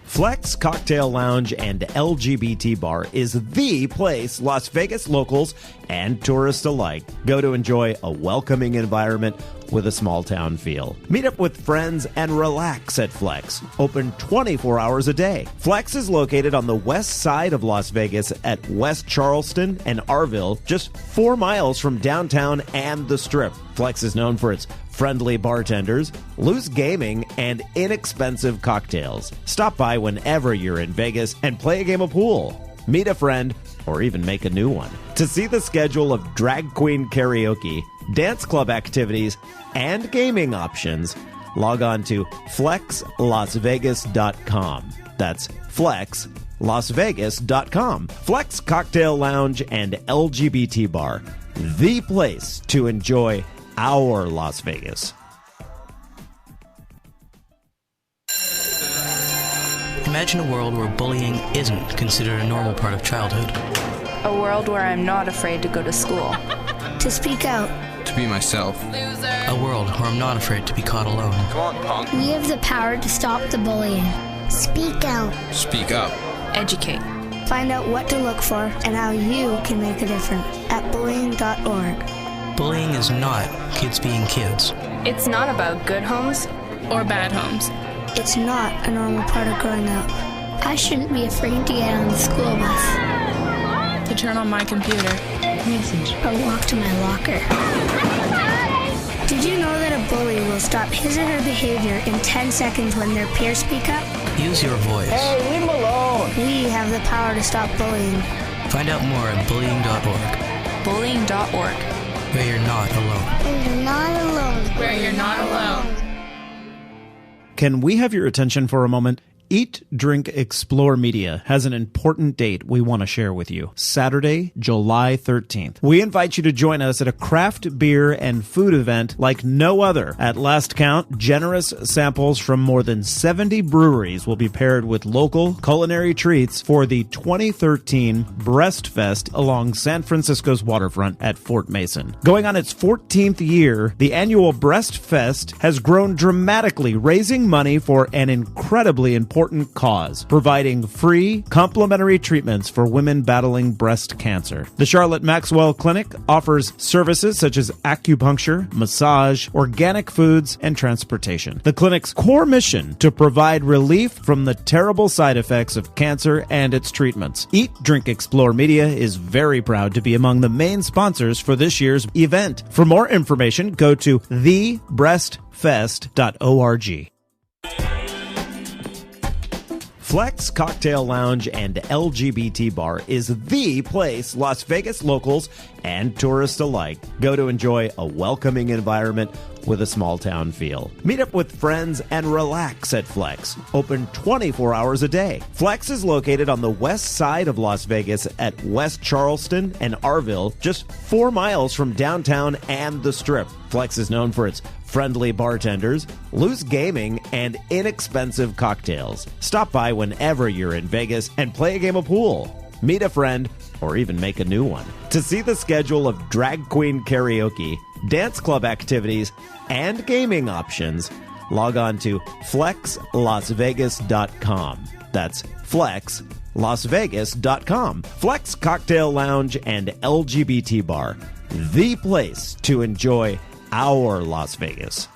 Speaker 3: Flex Cocktail Lounge and LGBT Bar is the place Las Vegas locals and tourists alike go to enjoy a welcoming environment with a small town feel. Meet up with friends and relax at Flex, open 24 hours a day. Flex is located on the west side of Las Vegas at West Charleston and Arville, just 4 miles from downtown and the Strip. Flex is known for its friendly bartenders, loose gaming, and inexpensive cocktails. Stop by whenever you're in Vegas and play a game of pool. Meet a friend, or even make a new one. To see the schedule of drag queen karaoke, dance club activities, and gaming options, log on to flexlasvegas.com. That's flexlasvegas.com. Flex Cocktail Lounge and LGBT Bar. The place to enjoy our Las Vegas.
Speaker 4: Imagine a world where bullying isn't considered a normal part of childhood.
Speaker 5: A world where I'm not afraid to go to school.
Speaker 6: To speak out.
Speaker 7: To be myself.
Speaker 4: A world where I'm not afraid to be caught alone.
Speaker 7: Come on, punk.
Speaker 6: We have the power to stop the bullying. Speak out.
Speaker 7: Speak up.
Speaker 5: Educate.
Speaker 6: Find out what to look for and how you can make a difference at bullying.org.
Speaker 4: Bullying is not kids being kids.
Speaker 5: It's not about good homes
Speaker 1: Or bad homes.
Speaker 6: It's not a normal part of growing up. I shouldn't be afraid to get on the school bus.
Speaker 1: To turn on my computer.
Speaker 6: Or walk to my locker. Did you know that a bully will stop his or her behavior in 10 seconds when their peers speak up?
Speaker 4: Use your voice.
Speaker 8: Leave him alone.
Speaker 6: We have the power to stop bullying.
Speaker 4: Find out more at bullying.org,
Speaker 5: bullying.org.
Speaker 4: where you're not alone.
Speaker 6: You're not alone.
Speaker 1: Where you're not alone.
Speaker 3: Can we have your attention for a moment? Eat, Drink, Explore Media has an important date we want to share with you. Saturday, July 13th. We invite you to join us at a craft beer and food event like no other. At last count, generous samples from more than 70 breweries will be paired with local culinary treats for the 2013 Breast Fest along San Francisco's waterfront at Fort Mason. Going on its 14th year, the annual Breast Fest has grown dramatically, raising money for an incredibly important cause, providing free, complimentary treatments for women battling breast cancer. The Charlotte Maxwell Clinic offers services such as acupuncture, massage, organic foods, and transportation. The clinic's core mission to provide relief from the terrible side effects of cancer and its treatments. Eat, Drink, Explore Media is very proud to be among the main sponsors for this year's event. For more information, go to thebreastfest.org. Flex Cocktail Lounge and LGBT Bar is the place Las Vegas locals and tourists alike go to enjoy a welcoming environment with a small town feel. Meet up with friends and relax at Flex. Open 24 hours a day. Flex is located on the west side of Las Vegas at West Charleston and Arville, just 4 miles from downtown and the Strip. Flex is known for its friendly bartenders, loose gaming, and inexpensive cocktails. Stop by whenever you're in Vegas and play a game of pool. Meet a friend, or even make a new one. To see the schedule of drag queen karaoke, dance club activities, and gaming options, log on to flexlasvegas.com. That's flexlasvegas.com. Flex Cocktail Lounge and LGBT Bar. The place to enjoy our Las Vegas.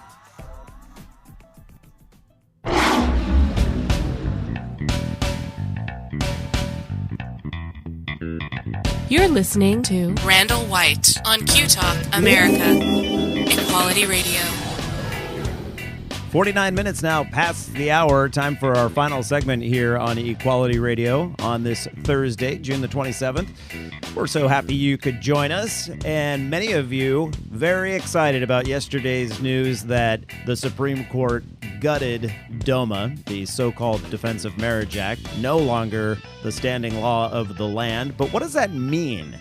Speaker 1: You're listening to
Speaker 2: Randall White on Q Talk America. Equality Radio.
Speaker 3: 49 minutes now past the hour. Time for our final segment here on Equality Radio on this Thursday, June the 27th. We're so happy you could join us, and many of you very excited about yesterday's news that the Supreme Court gutted DOMA, the so-called Defense of Marriage Act, no longer the standing law of the land. But what does that mean?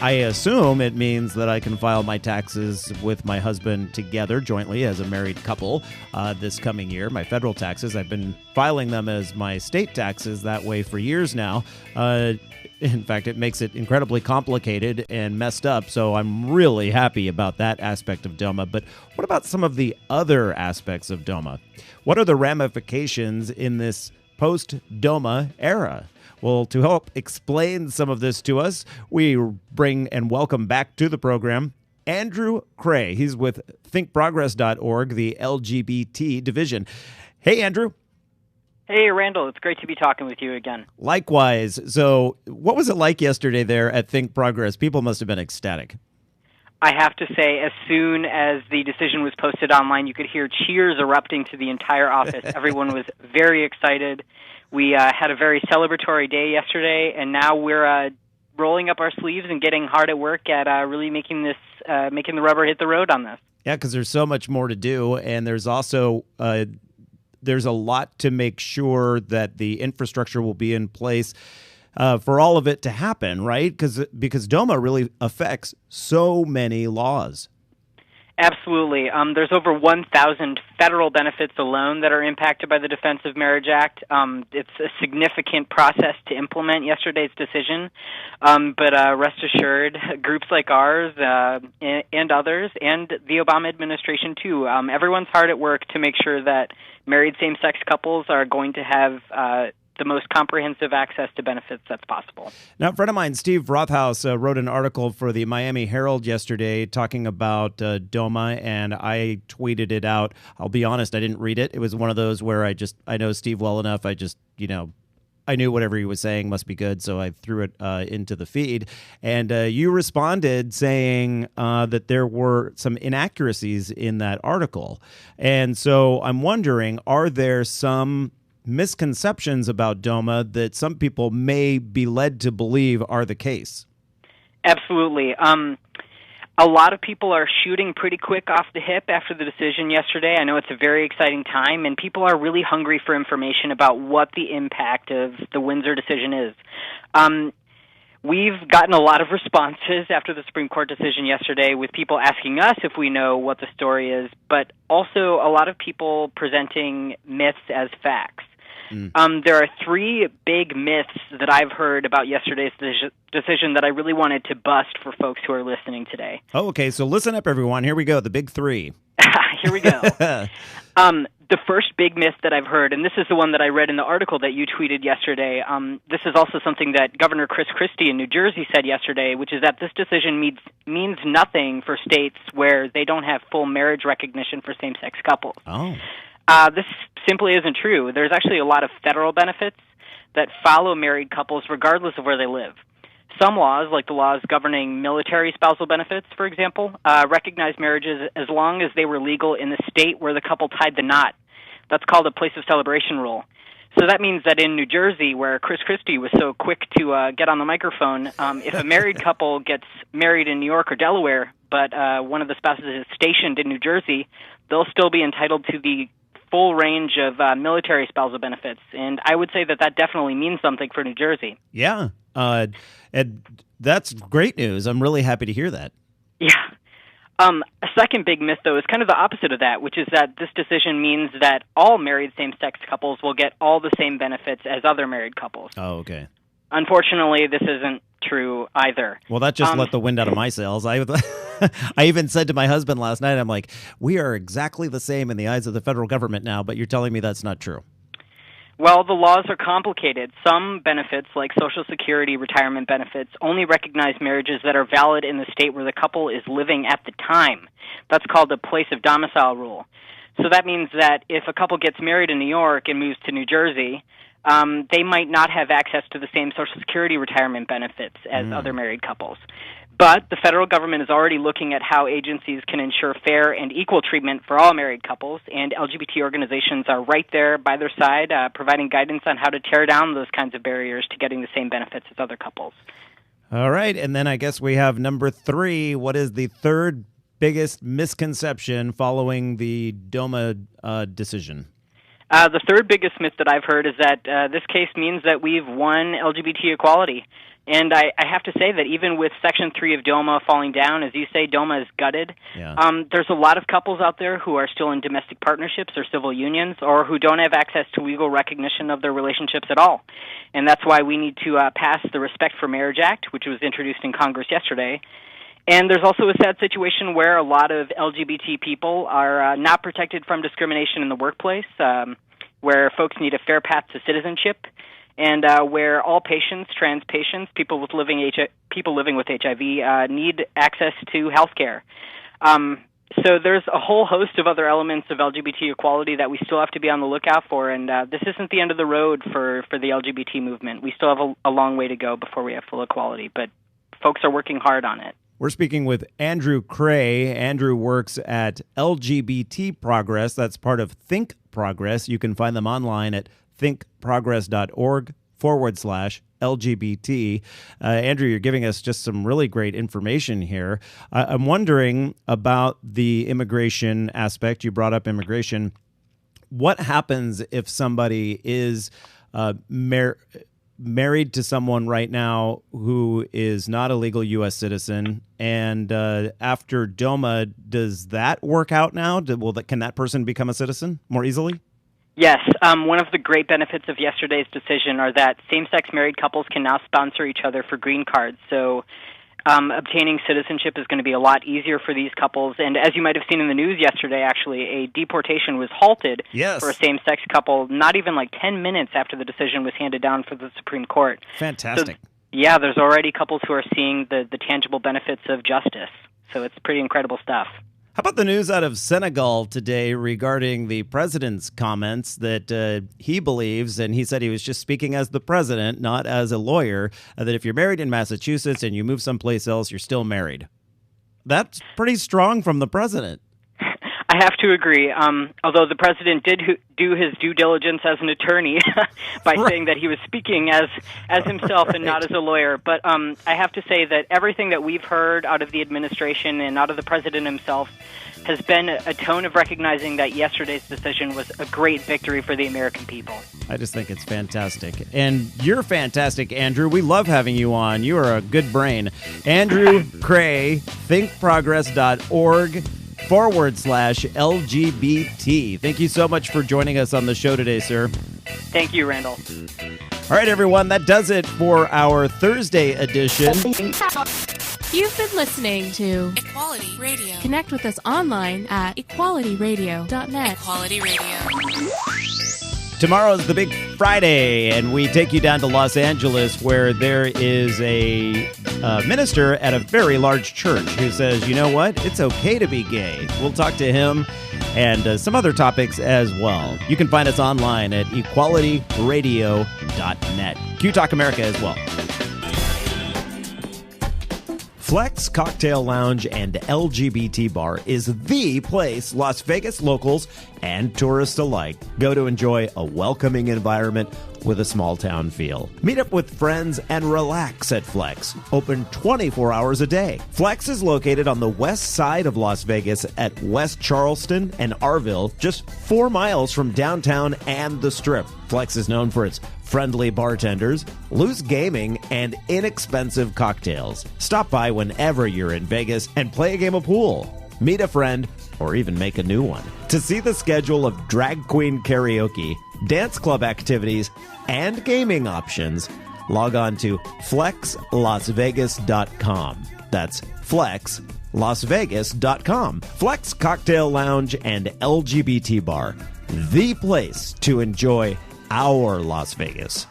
Speaker 3: I assume it means that I can file my taxes with my husband together jointly as a married couple this coming year. My federal taxes, I've been filing them as my state taxes that way for years now. In fact, it makes it incredibly complicated and messed up, so I'm really happy about that aspect of DOMA. But what about some of the other aspects of DOMA? What are the ramifications in this post-DOMA era? Well, to help explain some of this to us, we bring and welcome back to the program Andrew Cray. He's with thinkprogress.org, the LGBT division. Hey, Andrew.
Speaker 11: Hey, Randall. It's great to be talking with you again.
Speaker 3: Likewise. So what was it like yesterday there at Think Progress? People must have been ecstatic.
Speaker 11: I have to say, as soon as the decision was posted online, you could hear cheers erupting to the entire office. Everyone was very excited. We had a very celebratory day yesterday, and now we're rolling up our sleeves and getting hard at work at really making the rubber hit the road on this.
Speaker 3: Yeah, because there's so much more to do, and there's also there's a lot to make sure that the infrastructure will be in place for all of it to happen, right? Because DOMA really affects so many laws.
Speaker 11: Absolutely. There's over 1,000 federal benefits alone that are impacted by the Defense of Marriage Act. It's a significant process to implement yesterday's decision, but rest assured, groups like ours and others, and the Obama administration too, everyone's hard at work to make sure that married same-sex couples are going to have the most comprehensive access to benefits that's possible.
Speaker 3: Now, a friend of mine, Steve Rothaus, wrote an article for the Miami Herald yesterday talking about DOMA, and I tweeted it out. I'll be honest, I didn't read it. It was one of those where I know Steve well enough. I knew whatever he was saying must be good, so I threw it into the feed. And you responded saying that there were some inaccuracies in that article. And so I'm wondering, are there some misconceptions about DOMA that some people may be led to believe are the case?
Speaker 11: Absolutely. A lot of people are shooting pretty quick off the hip after the decision yesterday. I know it's a very exciting time, and people are really hungry for information about what the impact of the Windsor decision is. We've gotten a lot of responses after the Supreme Court decision yesterday with people asking us if we know what the story is, but also a lot of people presenting myths as facts. There are three big myths that I've heard about yesterday's decision that I really wanted to bust for folks who are listening today.
Speaker 3: Oh, okay. So listen up, everyone. Here we go. The big three.
Speaker 11: Here we go. The first big myth that I've heard, and this is the one that I read in the article that you tweeted yesterday, this is also something that Governor Chris Christie in New Jersey said yesterday, which is that this decision means nothing for states where they don't have full marriage recognition for same-sex couples.
Speaker 3: Oh.
Speaker 11: This simply isn't true. There's actually a lot of federal benefits that follow married couples regardless of where they live. Some laws, like the laws governing military spousal benefits, for example, recognize marriages as long as they were legal in the state where the couple tied the knot. That's called a place of celebration rule. So that means that in New Jersey, where Chris Christie was so quick to get on the microphone, if a married couple gets married in New York or Delaware, but one of the spouses is stationed in New Jersey, they'll still be entitled to the full range of military spousal benefits. And I would say that that definitely means something for New Jersey.
Speaker 3: Yeah. And that's great news. I'm really happy to hear that.
Speaker 11: Yeah. A second big myth, though, is kind of the opposite of that, which is that this decision means that all married same-sex couples will get all the same benefits as other married couples.
Speaker 3: Oh, okay.
Speaker 11: Unfortunately, this isn't true either.
Speaker 3: Well, that just let the wind out of my sails. I even said to my husband last night, I'm like, we are exactly the same in the eyes of the federal government now, but you're telling me that's not true.
Speaker 11: Well, the laws are complicated. Some benefits, like Social Security retirement benefits, only recognize marriages that are valid in the state where the couple is living at the time. That's called a place of domicile rule. So that means that if a couple gets married in New York and moves to New Jersey, they might not have access to the same Social Security retirement benefits as other married couples. But the federal government is already looking at how agencies can ensure fair and equal treatment for all married couples, and LGBT organizations are right there by their side, providing guidance on how to tear down those kinds of barriers to getting the same benefits as other couples.
Speaker 3: All right, and then I guess we have number 3. What is the third biggest misconception following the DOMA decision?
Speaker 11: The third biggest myth that I've heard is that this case means that we've won LGBT equality. And I have to say that even with Section 3 of DOMA falling down, as you say, DOMA is gutted. Yeah. There's a lot of couples out there who are still in domestic partnerships or civil unions or who don't have access to legal recognition of their relationships at all. And that's why we need to pass the Respect for Marriage Act, which was introduced in Congress yesterday. And there's also a sad situation where a lot of LGBT people are not protected from discrimination in the workplace, where folks need a fair path to citizenship, and where all patients, trans patients, people living with HIV, need access to health care. So there's a whole host of other elements of LGBT equality that we still have to be on the lookout for, and this isn't the end of the road for the LGBT movement. We still have a long way to go before we have full equality, but folks are working hard on it.
Speaker 3: We're speaking with Andrew Cray. Andrew works at LGBT Progress. That's part of Think Progress. You can find them online at thinkprogress.org/LGBT. Andrew, you're giving us just some really great information here. I'm wondering about the immigration aspect. You brought up immigration. What happens if somebody is married to someone right now who is not a legal U.S. citizen, and after DOMA, does that work out now? Can that person become a citizen more easily?
Speaker 11: Yes. One of the great benefits of yesterday's decision are that same-sex married couples can now sponsor each other for green cards. So obtaining citizenship is going to be a lot easier for these couples. And as you might have seen in the news yesterday, actually, a deportation was halted for a same-sex couple not even like 10 minutes after the decision was handed down for the Supreme Court.
Speaker 3: Fantastic.
Speaker 11: So, yeah, there's already couples who are seeing the tangible benefits of justice. So it's pretty incredible stuff.
Speaker 3: How about the news out of Senegal today regarding the president's comments that he believes, and he said he was just speaking as the president, not as a lawyer, that if you're married in Massachusetts and you move someplace else, you're still married. That's pretty strong from the president.
Speaker 11: I have to agree. Although the president did do his due diligence as an attorney by saying that he was speaking as himself and not as a lawyer. But I have to say that everything that we've heard out of the administration and out of the president himself has been a tone of recognizing that yesterday's decision was a great victory for the American people.
Speaker 3: I just think it's fantastic. And you're fantastic, Andrew. We love having you on. You are a good brain. Andrew Cray, thinkprogress.org/LGBT. Thank you so much for joining us on the show today, sir.
Speaker 11: Thank you, Randall.
Speaker 3: All right, everyone, that does it for our Thursday edition.
Speaker 1: You've been listening to
Speaker 2: Equality Radio.
Speaker 1: Connect with us online at equalityradio.net.
Speaker 2: Equality Radio.
Speaker 3: Tomorrow's the big Friday, and we take you down to Los Angeles, where there is a minister at a very large church who says, you know what, it's okay to be gay. We'll talk to him and some other topics as well. You can find us online at equalityradio.net. Q Talk America as well. Flex Cocktail Lounge and LGBT Bar is the place Las Vegas locals and tourists alike go to enjoy a welcoming environment with a small town feel. Meet up with friends and relax at Flex. Open 24 hours a day. Flex is located on the west side of Las Vegas at West Charleston and Arville, just 4 miles from downtown and the Strip. Flex is known for its friendly bartenders, loose gaming, and inexpensive cocktails. Stop by whenever you're in Vegas and play a game of pool. Meet a friend, or even make a new one. To see the schedule of drag queen karaoke, dance club activities, and gaming options, log on to flexlasvegas.com. That's flexlasvegas.com. Flex Cocktail Lounge and LGBT Bar, the place to enjoy our Las Vegas.